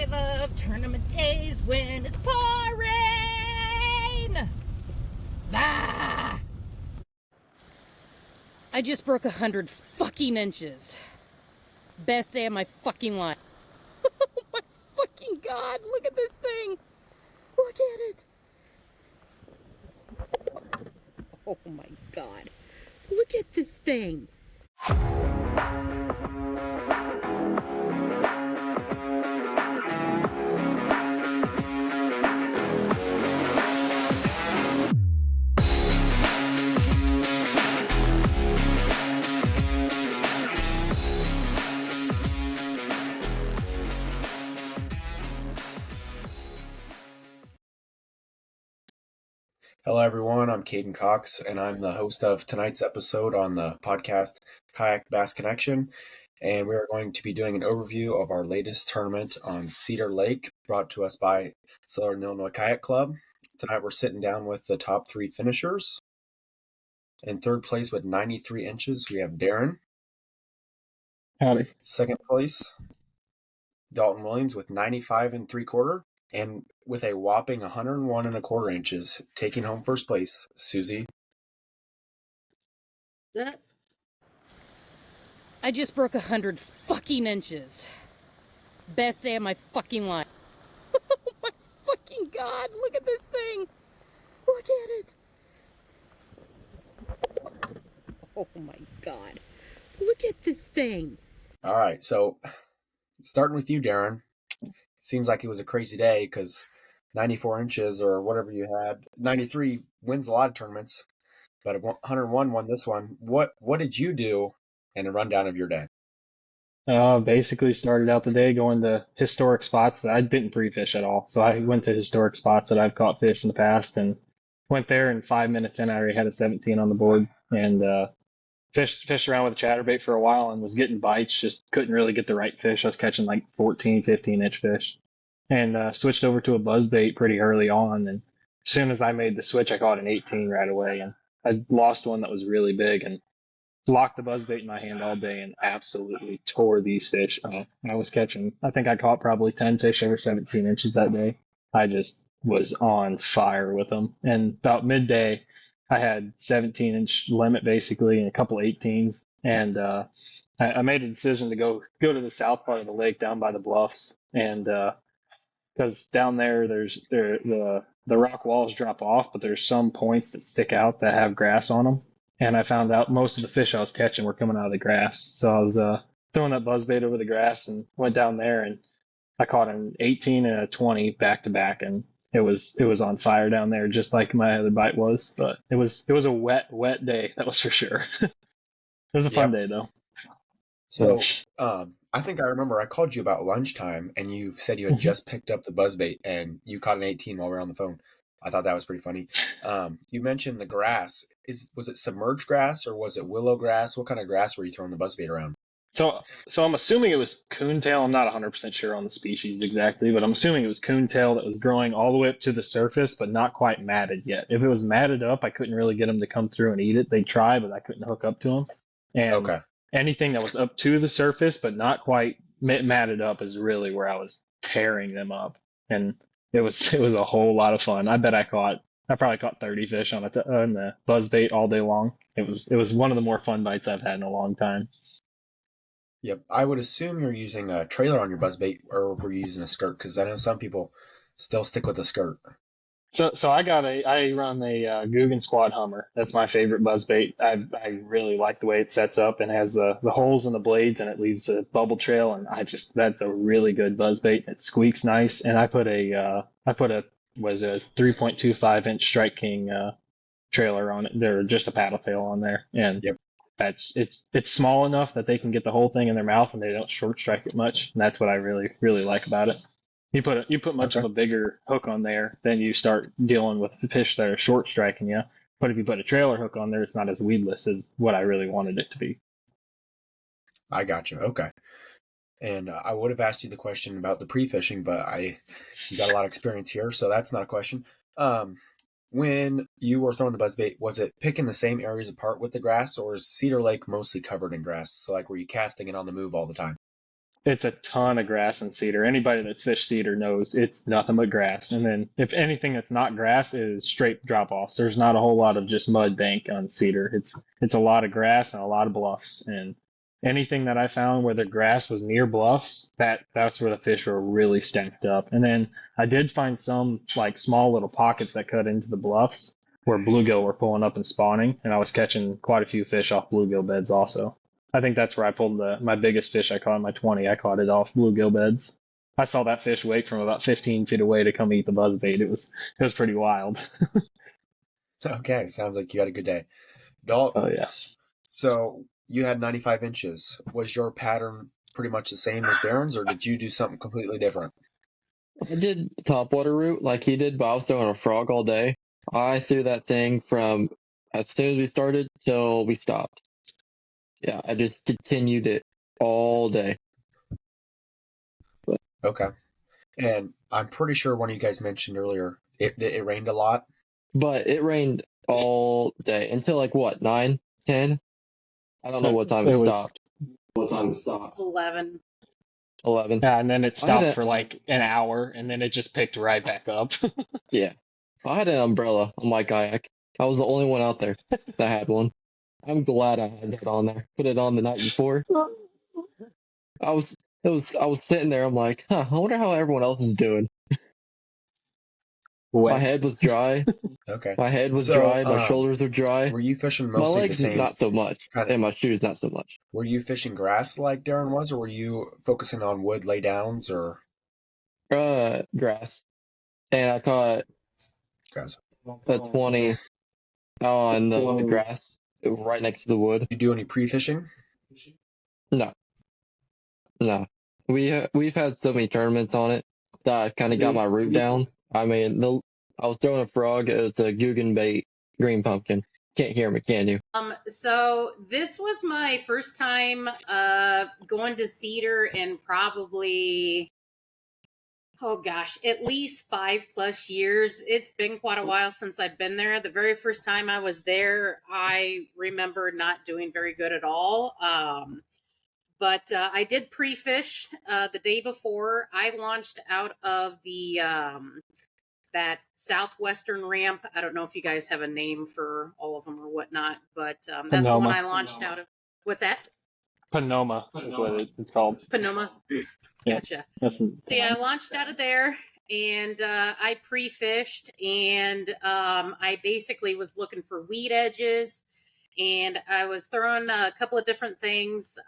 I love tournament days when it's pouring. Ah! I just broke 100 fucking inches. Best day of my fucking life. Oh my fucking God, look at this thing. Look at it. Oh my God. Look at this thing. Hello, everyone. I'm Caden Cox, and I'm the host of tonight's episode on the podcast Kayak Bass Connection. And we are going to be doing an overview of our latest tournament on Cedar Lake, brought to us by Southern Illinois Kayak Club. Tonight, we're sitting down with the top three finishers. In third place with 93 inches, we have Darren. Howdy. Second place, Dalton Williams with 95 3/4. And with a whopping 101 1/4 inches, taking home first place, Susie. I just broke 100 fucking inches. Best day of my fucking life. Oh my fucking God, look at this thing. Look at it. Oh my God. Look at this thing. All right, so starting with you, Darren. Seems like it was a crazy day because 94 inches or whatever you had. 93 wins a lot of tournaments, but 101 won this one. What did you do in a rundown of your day? Basically started out the day going to historic spots that I didn't pre-fish at all. So I went to historic spots that I've caught fish in the past and went there, and 5 minutes in I already had a 17 on the board, and fished around with a chatterbait for a while and was getting bites, just couldn't really get the right fish. I was catching like 14, 15-inch fish, and switched over to a buzzbait pretty early on. And as soon as I made the switch, I caught an 18 right away, and I lost one that was really big and locked the buzzbait in my hand all day and absolutely tore these fish up. I think I caught probably 10 fish over 17 inches that day. I just was on fire with them. And about midday, I had 17-inch limit basically and a couple 18s. And I made a decision to go to the south part of the lake down by the bluffs. And because down there, the rock walls drop off, but there's some points that stick out that have grass on them. And I found out most of the fish I was catching were coming out of the grass. So I was throwing that buzzbait over the grass and went down there, and I caught an 18 and a 20 back to back, and it was on fire down there, just like my other bite was. But it was a wet day, that was for sure. It was a fun day though. So I think I remember I called you about lunchtime, and you said you had just picked up the buzzbait and you caught an 18 while we were on the phone. I thought that was pretty funny. You mentioned the grass. Was it submerged grass or was it willow grass? What kind of grass were you throwing the buzzbait around? So I'm assuming it was coontail. I'm not 100% sure on the species exactly, but I'm assuming it was coontail that was growing all the way up to the surface, but not quite matted yet. If it was matted up, I couldn't really get them to come through and eat it. They tried, but I couldn't hook up to them. And anything that was up to the surface, but not quite matted up, is really where I was tearing them up. And it was a whole lot of fun. I bet I probably caught 30 fish on the buzzbait all day long. It was one of the more fun bites I've had in a long time. Yep, I would assume you're using a trailer on your buzzbait, or were you using a skirt? Because I know some people still stick with the skirt. So I run a Guggen Squad Hummer. That's my favorite buzzbait. I really like the way it sets up and has the holes in the blades, and it leaves a bubble trail. And that's a really good buzzbait. It squeaks nice. And I put a 3.25-inch Strike King trailer on it. They're just a paddle tail on there, and it's small enough that they can get the whole thing in their mouth and they don't short strike it much. And that's what I really really like about it. You put much of a bigger hook on there, then you start dealing with fish that are short striking you. But if you put a trailer hook on there, it's not as weedless as what I really wanted it to be. I got you. Okay. And I would have asked you the question about the pre-fishing, but you got a lot of experience here, so that's not a question. When you were throwing the buzzbait, was it picking the same areas apart with the grass, or is Cedar Lake mostly covered in grass? So, like, were you casting it on the move all the time? It's a ton of grass in Cedar. Anybody that's fished Cedar knows it's nothing but grass. And then if anything that's not grass is straight drop offs. There's not a whole lot of just mud bank on Cedar. It's a lot of grass and a lot of bluffs. And anything that I found where the grass was near bluffs, that's where the fish were really stacked up. And then I did find some like small little pockets that cut into the bluffs where bluegill were pulling up and spawning, and I was catching quite a few fish off bluegill beds also. I think that's where I pulled my biggest fish I caught in my 20. I caught it off bluegill beds. I saw that fish wake from about 15 feet away to come eat the buzzbait. It was pretty wild. Okay, sounds like you had a good day. Dalton, Oh yeah. so you had 95 inches. Was your pattern pretty much the same as Darren's, or did you do something completely different? I did topwater route like he did, but I was throwing a frog all day. I threw that thing from as soon as we started till we stopped. Yeah, I just continued it all day. Okay. And I'm pretty sure one of you guys mentioned earlier it rained a lot. But it rained all day until like what, 9, 10? I don't know what time it stopped. What time it stopped? 11. 11. Yeah, and then it stopped a- for like an hour, and then it just picked right back up. Yeah. I had an umbrella on my kayak. I was the only one out there that had one. I'm glad I had that on there. Put it on the night before. I was sitting there, I'm like, I wonder how everyone else is doing. Wet. My head was dry. Okay. My head was So, dry. My shoulders were dry. Were you fishing My mostly the legs same? not so much, and my shoes not so much. Were you fishing grass like Darren was, or were you focusing on wood laydowns or Grass. And I caught grass? a 20 on the grass. It was right next to the wood. Did you do any pre-fishing? No. We've had so many tournaments on it that I kind of got my route down. I mean, I was throwing a frog. It was a Guggen bait green pumpkin. Can't hear me, can you? So this was my first time going to Cedar in probably, oh gosh, at least 5+ years. It's been quite a while since I've been there. The very first time I was there, I remember not doing very good at all. But I did pre-fish the day before. I launched out of the that southwestern ramp. I don't know if you guys have a name for all of them or whatnot, but that's the one I launched out of. What's that? Panoma is what it's called. Panoma. Gotcha. Yeah, So yeah, I launched out of there, and I pre-fished, and I basically was looking for weed edges, and I was throwing a couple of different things.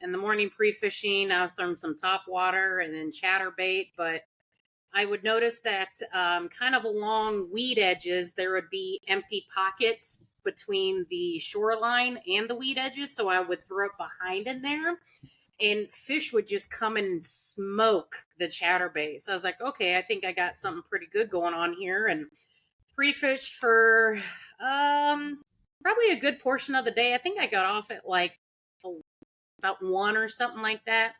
In the morning pre-fishing, I was throwing some top water and then chatterbait, but I would notice that kind of along weed edges, there would be empty pockets between the shoreline and the weed edges. So I would throw it behind in there, and fish would just come and smoke the chatterbait. So I was like, okay, I think I got something pretty good going on here. And pre-fished for probably a good portion of the day. I think I got off at like about 1 or something like that.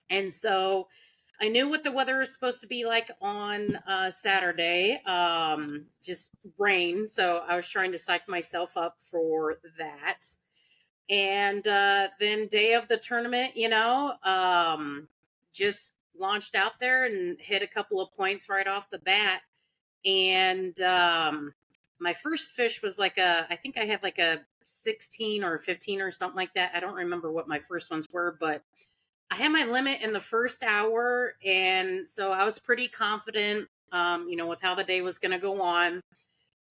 And so I knew what the weather was supposed to be like on Saturday, just rain. So I was trying to psych myself up for that. And then day of the tournament, just launched out there and hit a couple of points right off the bat. And my first fish was I think I had like a 16 or 15 or something like that. I don't remember what my first ones were, but I had my limit in the first hour, and so I was pretty confident, with how the day was going to go on.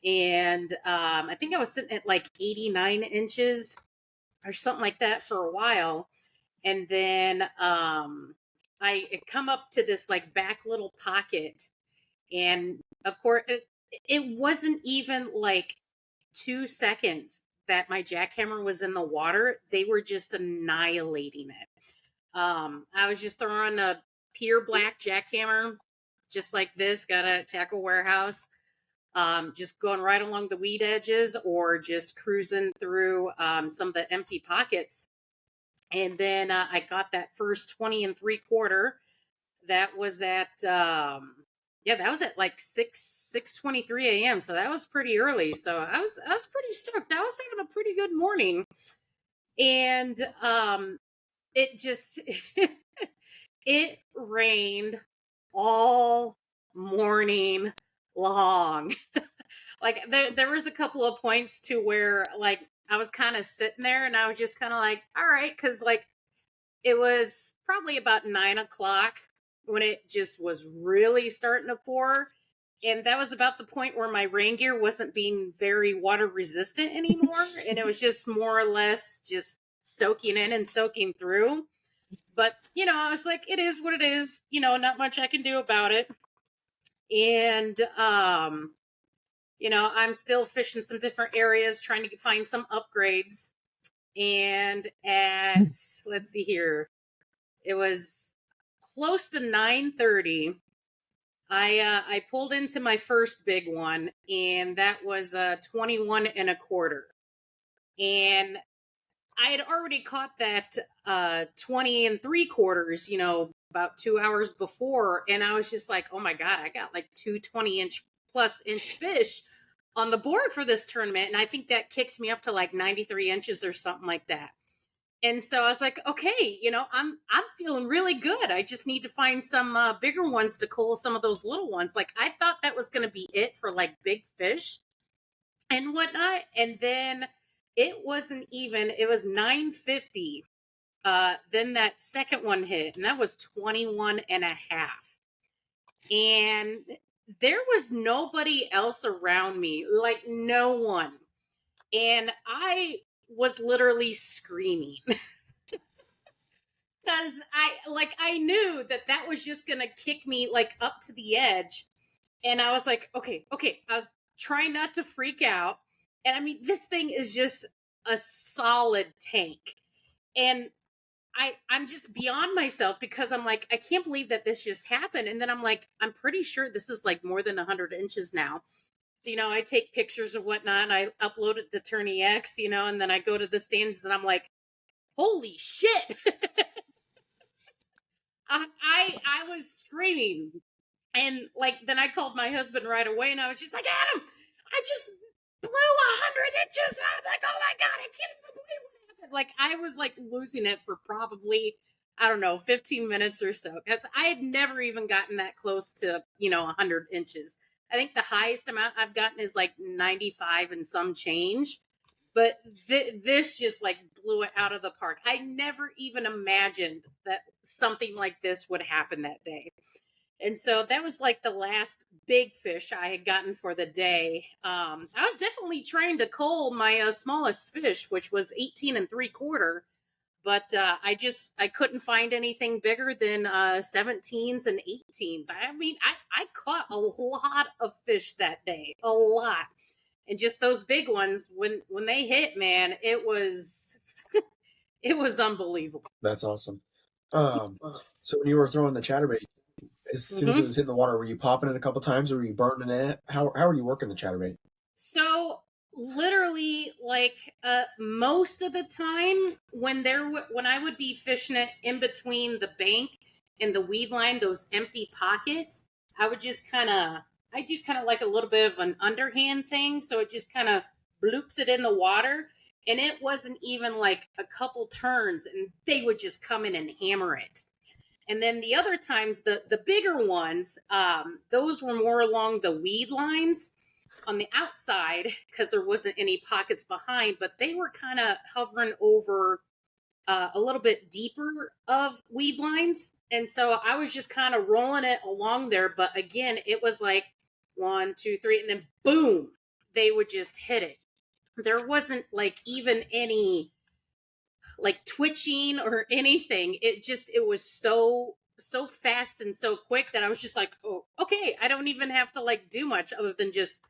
And I think I was sitting at like 89 inches or something like that for a while. And then I come up to this like back little pocket, and of course, it wasn't even like 2 seconds that my jackhammer was in the water. They were just annihilating it. I was just throwing a pure black jackhammer, just like this, got a tackle warehouse, just going right along the weed edges or just cruising through some of the empty pockets. And then I got that first 20 3/4. That was at, that was at like 6:23 a.m. So that was pretty early. So I was pretty stoked. I was having a pretty good morning. And it just It rained all morning long. Like there was a couple of points to where like I was kind of sitting there and I was just kind of like, all right, because like it was probably about 9 o'clock when it just was really starting to pour. And that was about the point where my rain gear wasn't being very water resistant anymore. And it was just more or less just soaking in and soaking through. But, I was like, it is what it is. Not much I can do about it. And, I'm still fishing some different areas, trying to find some upgrades. And let's see here, it was close to 9:30. I pulled into my first big one, and that was 21 and a quarter. And I had already caught that 20 and 3/4, about 2 hours before, and I was just like, oh my god, I got like 2 20-inch fish on the board for this tournament, and I think that kicked me up to like 93 inches or something like that. And so I was like, okay, I'm feeling really good. I just need to find some bigger ones to cull some of those little ones. Like I thought that was going to be it for like big fish and whatnot. And then it wasn't even. It was 9:50. Then that second one hit, and that was 21 and a half. And there was nobody else around me, like no one. And I was literally screaming. Because I knew that was just gonna kick me like up to the edge, and I was like, okay. I was trying not to freak out, and I mean, this thing is just a solid tank, and I'm just beyond myself because I'm like, I can't believe that this just happened, and then I'm like, I'm pretty sure this is like more than 100 inches now. So I take pictures and whatnot, and I upload it to Tourney X, and then I go to the stands, and I'm like, holy shit. I was screaming, and like then I called my husband right away, and I was just like, Adam, I just blew 100 inches, and I'm like, oh my god, I can't even believe what happened. Like I was like losing it for probably, I don't know, 15 minutes or so. Because I had never even gotten that close to 100 inches. I think the highest amount I've gotten is like 95 and some change. But this just like blew it out of the park. I never even imagined that something like this would happen that day. And so that was like the last big fish I had gotten for the day. I was definitely trying to cull my smallest fish, which was 18 and 3/4. But I couldn't find anything bigger than 17s and 18s. I mean, I caught a lot of fish that day, a lot. And just those big ones, when they hit, man, it was it was unbelievable. That's awesome. So when you were throwing the chatterbait, as soon as it was hitting the water, were you popping it a couple times, or were you burning it? How are you working the chatterbait? So literally, like most of the time, when I would be fishing it in between the bank and the weed line, those empty pockets, I would just I do kind of like a little bit of an underhand thing, so it just kind of bloops it in the water, and it wasn't even like a couple turns, and they would just come in and hammer it. And then the other times, the bigger ones, those were more along the weed lines on the outside because there wasn't any pockets behind, but they were kind of hovering over a little bit deeper of weed lines. And so I was just kind of rolling it along there. But again, it was like 1, 2, 3, and then boom, they would just hit it. There wasn't like even any like twitching or anything. It was so fast and so quick that I was just like, oh, okay, I don't even have to like do much other than just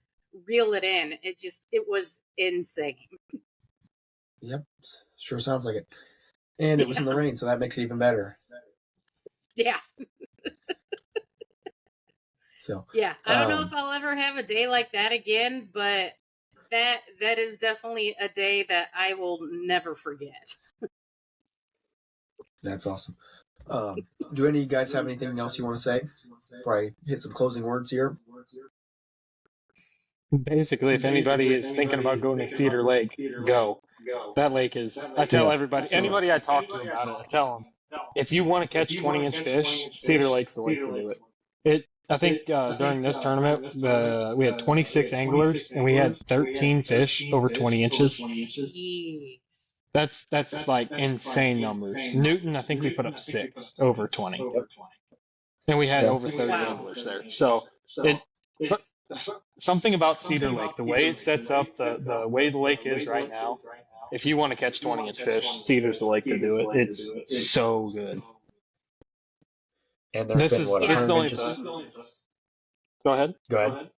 reel it in. It was insane. Yep, sure sounds like it. And it was in the rain, so that makes it even better. Yeah. So yeah, I don't know if I'll ever have a day like that again, but that is definitely a day that I will never forget. That's awesome. Do any of you guys have anything else you want to say before I hit some closing words here? Basically, if anybody is thinking about going to Cedar Lake, go. That lake is, I tell everybody, anybody I talk to about it, I tell them, if you want to catch 20-inch fish, Cedar Lake's the lake to do it. I think during this tournament, we had 26 anglers and we had 13 fish over 20 inches. Jeez. That's like insane numbers. Newton, I think we put up 6 over 20, and we had over 30 anglers there. So but something about Cedar Lake, the way it sets up, the way the lake is right now. If you want to catch 20-inch fish, Cedar's the lake to do it. It's so good. And there's been, what, 100 inches? Go ahead. Go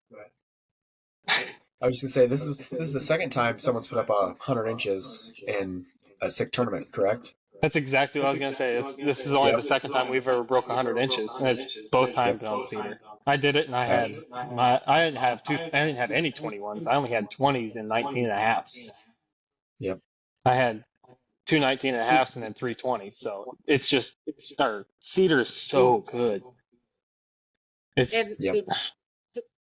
ahead. I was just going to say, this is the second time someone's put up 100 inches in a sick tournament, correct? That's exactly what I was going to say. This is only the second time we've ever broke 100 inches, and it's both times on Cedar. I did it, and I didn't have any 21s. I only had 20s and 19 and a halves. Yep. I had 2 19 and a halves and then 3 20s. So it's just, Cedar is so good. The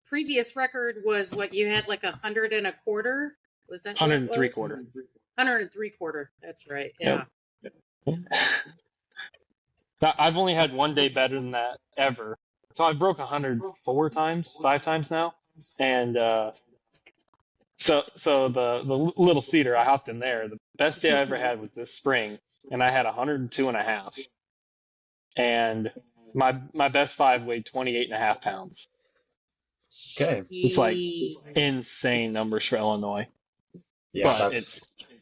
previous record was what you had, like 100 and a quarter. Was that 100 and 3/4? 100 and 3/4. That's right. Yeah. I've only had one day better than that ever. So I broke 100 5 times now, and so the little Cedar, I hopped in there. The best day I ever had was this spring, and I had 102 and a half, and my best 5 weighed 28 and a half pounds. Okay, it's like insane numbers for Illinois. Yeah, but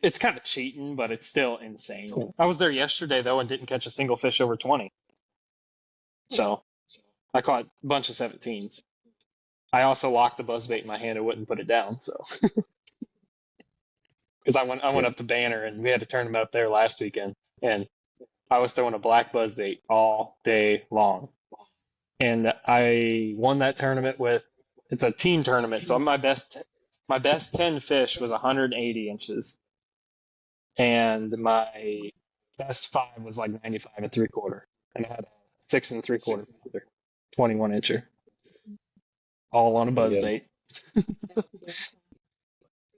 it's kind of cheating, but it's still insane. I was there yesterday, though, and didn't catch a single fish over 20. So I caught a bunch of 17s. I also locked the buzzbait in my hand and wouldn't put it down. So because I went up to Banner, and we had a tournament up there last weekend, and I was throwing a black buzzbait all day long. And I won that tournament it's a team tournament, so my best 10 fish was 180 inches. And my best 5 was like 95 and 3/4. And I had a 6 and 3/4 pounder, 21 incher. All on a buzzbait.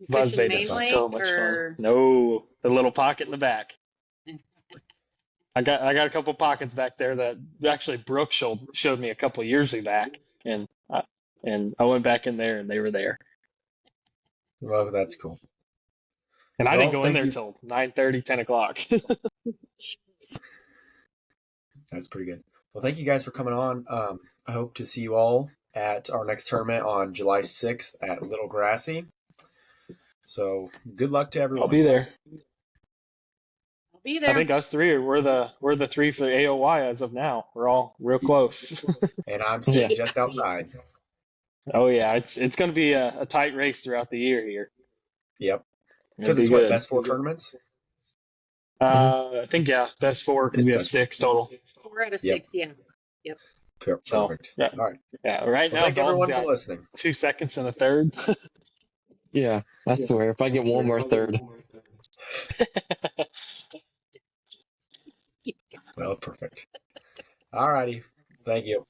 Buzzbait is so much fun. No, the little pocket in the back. I got a couple pockets back there that actually Brooke showed me a couple of years back, and I went back in there and they were there. Well, that's cool. And I didn't go in there till 9:30, 10 o'clock. That's pretty good. Well, thank you guys for coming on. I hope to see you all at our next tournament on July 6th at Little Grassy. So good luck to everyone. I'll be there. Be there. I think us three we're the 3 for AOY as of now. We're all real close. And I'm sitting just outside. Oh yeah, it's going to be a tight race throughout the year here. Yep. Because it's what, best 4 tournaments? I think best 4 because we have 6 total. 4 out of 6, yeah. Yep. Perfect. So, yeah. All right. Yeah. Right now, thank everyone for listening. 2 seconds and a third. Yeah, I swear. If I get one more third. Well, perfect. All righty. Thank you.